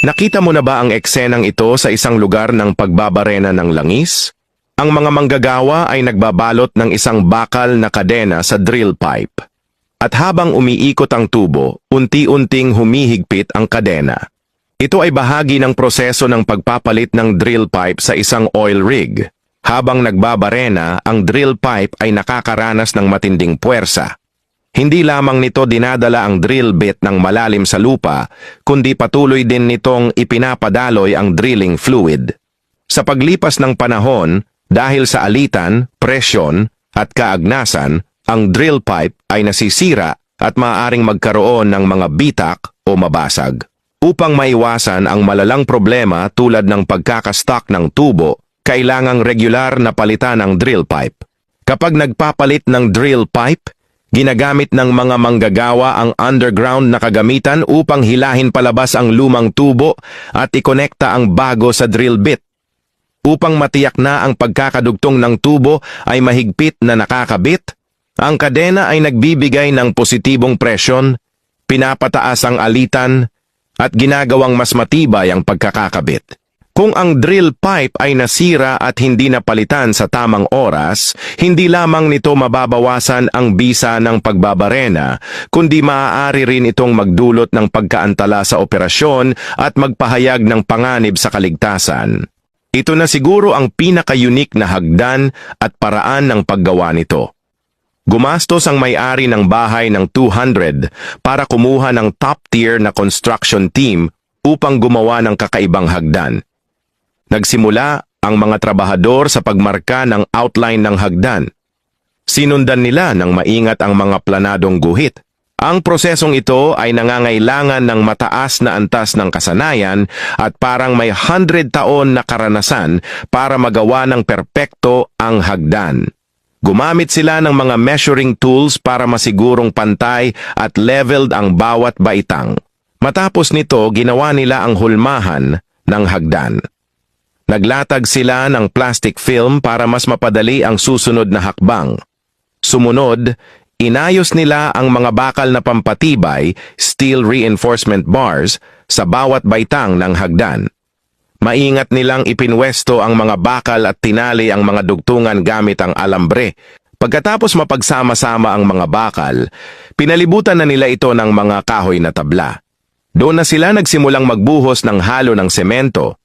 Nakita mo na ba ang eksenang ito sa isang lugar ng pagbabarena ng langis? Ang mga manggagawa ay nagbabalot ng isang bakal na kadena sa drill pipe. At habang umiikot ang tubo, unti-unting humihigpit ang kadena. Ito ay bahagi ng proseso ng pagpapalit ng drill pipe sa isang oil rig. Habang nagbabarena, ang drill pipe ay nakakaranas ng matinding puwersa. Hindi lamang nito dinadala ang drill bit ng malalim sa lupa, kundi patuloy din nitong ipinapadaloy ang drilling fluid. Sa paglipas ng panahon, dahil sa alitan, presyon, at kaagnasan, ang drill pipe ay nasisira at maaaring magkaroon ng mga bitak o mabasag. Upang maiwasan ang malalang problema tulad ng pagkakastock ng tubo, kailangang regular na palitan ang drill pipe. Kapag nagpapalit ng drill pipe, ginagamit ng mga manggagawa ang underground na kagamitan upang hilahin palabas ang lumang tubo at ikonekta ang bago sa drill bit. Upang matiyak na ang pagkakadugtong ng tubo ay mahigpit na nakakabit, ang kadena ay nagbibigay ng positibong presyon, pinapataas ang alitan, at ginagawang mas matibay ang pagkakakabit. Kung ang drill pipe ay nasira at hindi napalitan sa tamang oras, hindi lamang nito mababawasan ang bisa ng pagbabarena, kundi maaari rin itong magdulot ng pagkaantala sa operasyon at magpahayag ng panganib sa kaligtasan. Ito na siguro ang pinaka-unique na hagdan at paraan ng paggawa nito. Gumastos ang may-ari ng bahay ng 200 para kumuha ng top-tier na construction team upang gumawa ng kakaibang hagdan. Nagsimula ang mga trabahador sa pagmarka ng outline ng hagdan. Sinundan nila ng maingat ang mga planadong guhit. Ang prosesong ito ay nangangailangan ng mataas na antas ng kasanayan at parang may 100 taon na karanasan para magawa ng perpekto ang hagdan. Gumamit sila ng mga measuring tools para masigurong pantay at leveled ang bawat baitang. Matapos nito, ginawa nila ang hulmahan ng hagdan. Naglatag sila ng plastic film para mas mapadali ang susunod na hakbang. Sumunod, inayos nila ang mga bakal na pampatibay, steel reinforcement bars, sa bawat baitang ng hagdan. Maingat nilang ipinwesto ang mga bakal at tinali ang mga dugtungan gamit ang alambre. Pagkatapos mapagsama-sama ang mga bakal, pinalibutan na nila ito ng mga kahoy na tabla. Doon na sila nagsimulang magbuhos ng halo ng semento.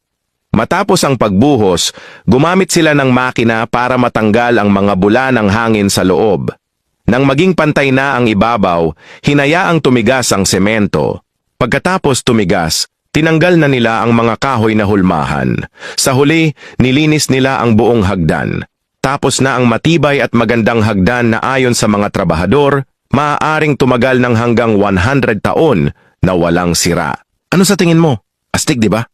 Matapos ang pagbuhos, gumamit sila ng makina para matanggal ang mga bula ng hangin sa loob. Nang maging pantay na ang ibabaw, hinayaang tumigas ang semento. Pagkatapos tumigas, tinanggal na nila ang mga kahoy na hulmahan. Sa huli, nilinis nila ang buong hagdan. Tapos na ang matibay at magandang hagdan na ayon sa mga trabahador, maaaring tumagal ng hanggang 100 taon na walang sira. Ano sa tingin mo? Astig, di ba?